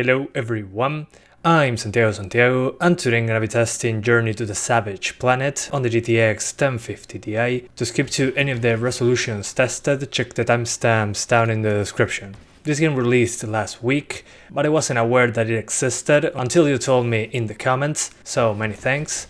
Hello everyone, I'm Santiago, and today I'm gonna be testing Journey to the Savage Planet on the GTX 1050 Ti. To skip to any of the resolutions tested, check the timestamps down in the description. This game released last week, but I wasn't aware that it existed until you told me in the comments, so many thanks.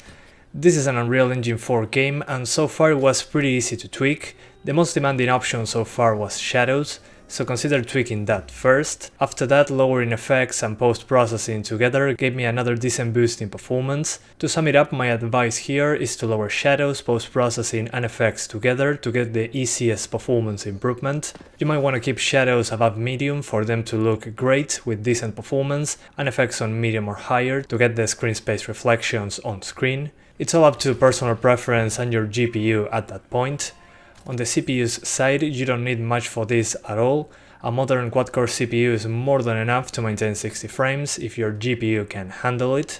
This is an Unreal Engine 4 game, and so far it was pretty easy to tweak. The most demanding option so far was shadows, so consider tweaking that first. After that, lowering effects and post-processing together gave me another decent boost in performance. To sum it up, my advice here is to lower shadows, post-processing and effects together to get the easiest performance improvement. You might want to keep shadows above medium for them to look great with decent performance, and effects on medium or higher to get the screen space reflections on screen. It's all up to personal preference and your GPU at that point. On the CPU's side, you don't need much for this at all. A modern quad-core CPU is more than enough to maintain 60 frames if your GPU can handle it.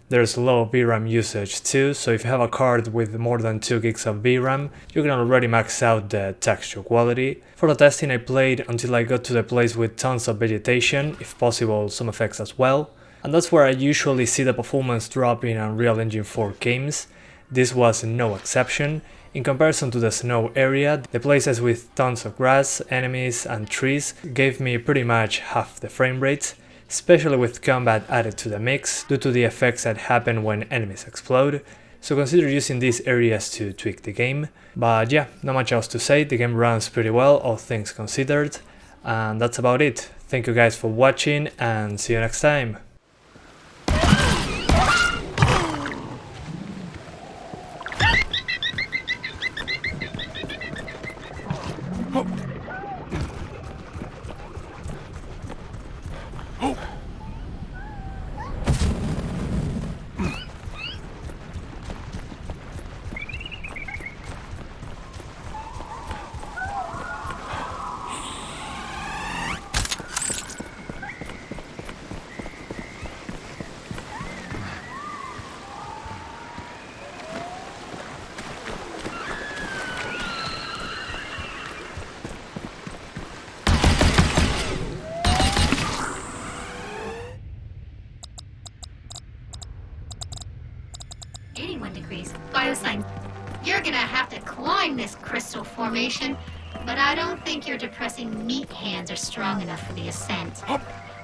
There's low VRAM usage too, so if you have a card with more than 2 gigs of VRAM, you can already max out the texture quality. For the testing, I played until I got to the place with tons of vegetation, if possible some effects as well. And that's where I usually see the performance drop in Unreal Engine 4 games. This was no exception. In comparison to the snow area, the places with tons of grass, enemies and trees gave me pretty much half the frame rate, especially with combat added to the mix due to the effects that happen when enemies explode, so consider using these areas to tweak the game. But yeah, not much else to say, the game runs pretty well, all things considered, and that's about it. Thank you guys for watching and see you next time. Degrees. Bioscience. You're gonna have to climb this crystal formation, but I don't think your depressing meat hands are strong enough for the ascent.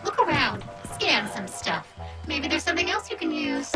Look around, scan some stuff. Maybe there's something else you can use.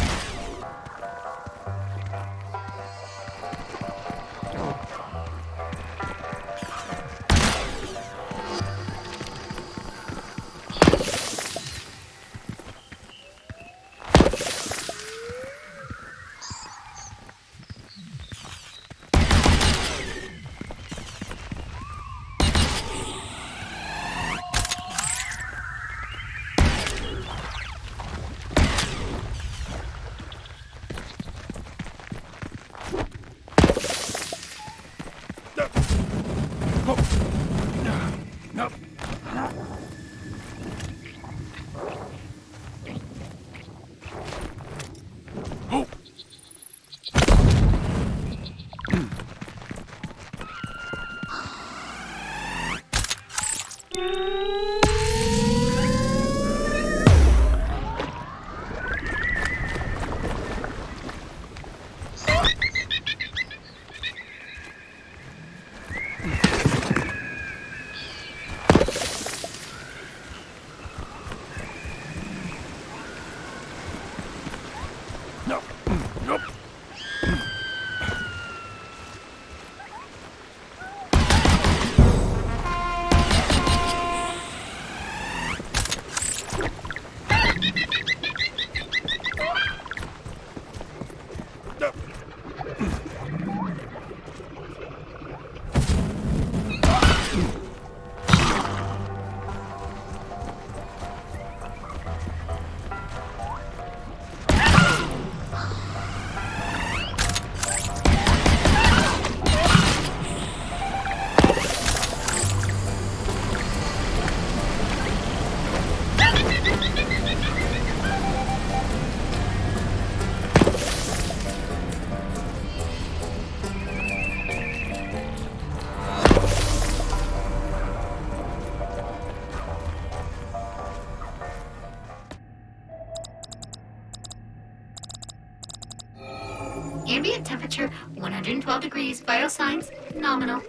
Ambient temperature 112 degrees. Vital signs nominal.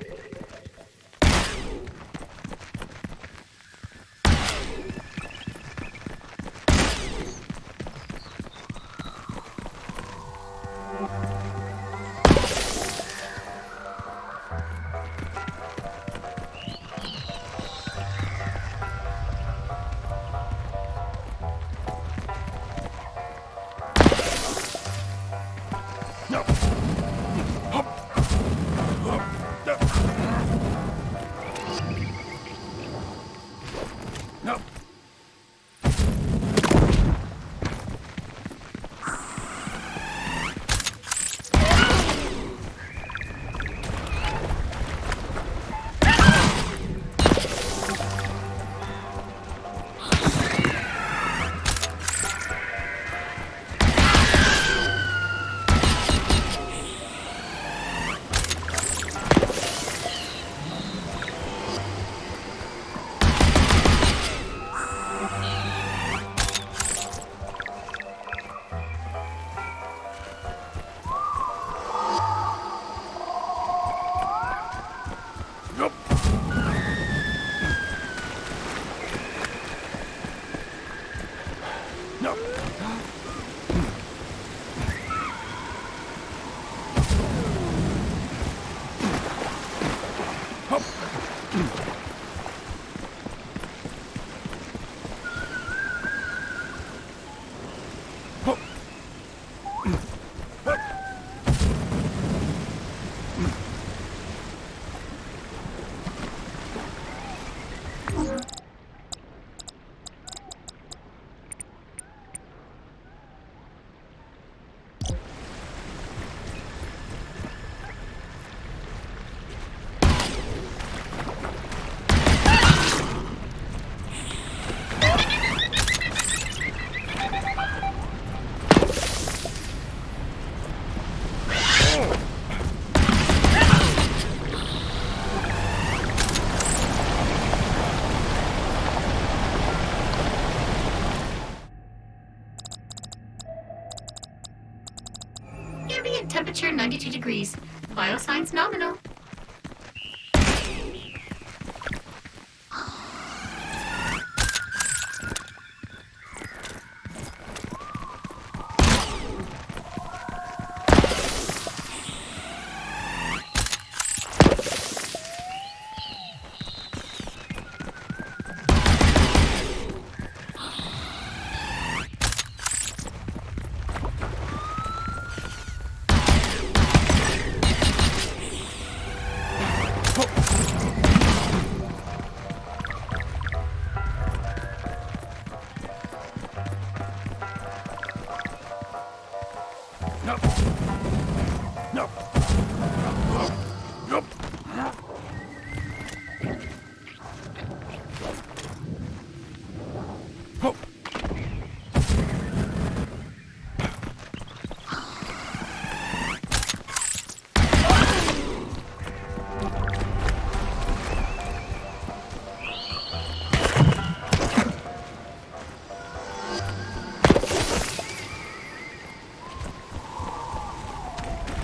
Ambient temperature 92 degrees. Vital signs nominal.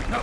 No.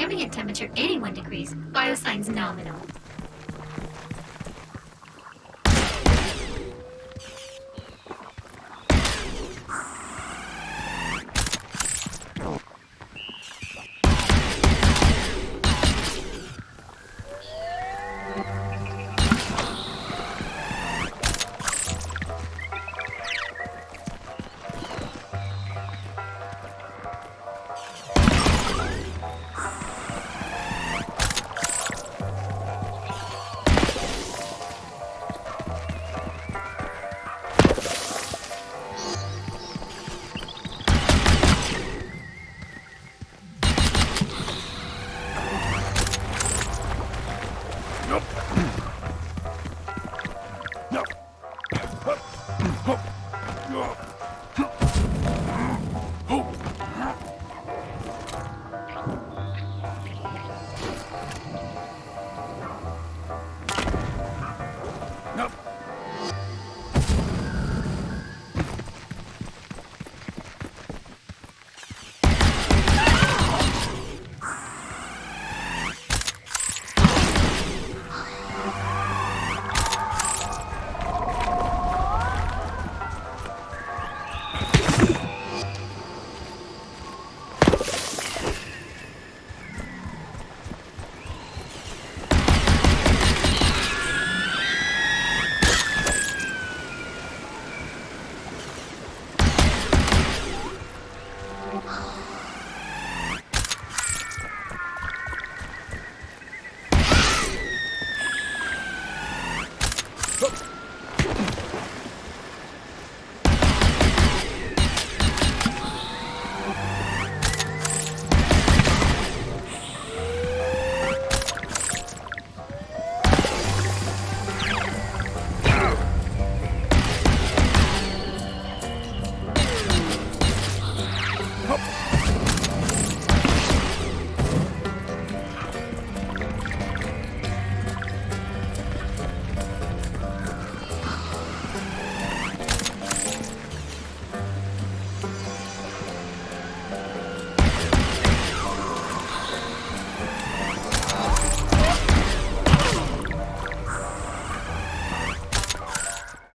Ambient temperature 81 degrees. Biosigns nominal.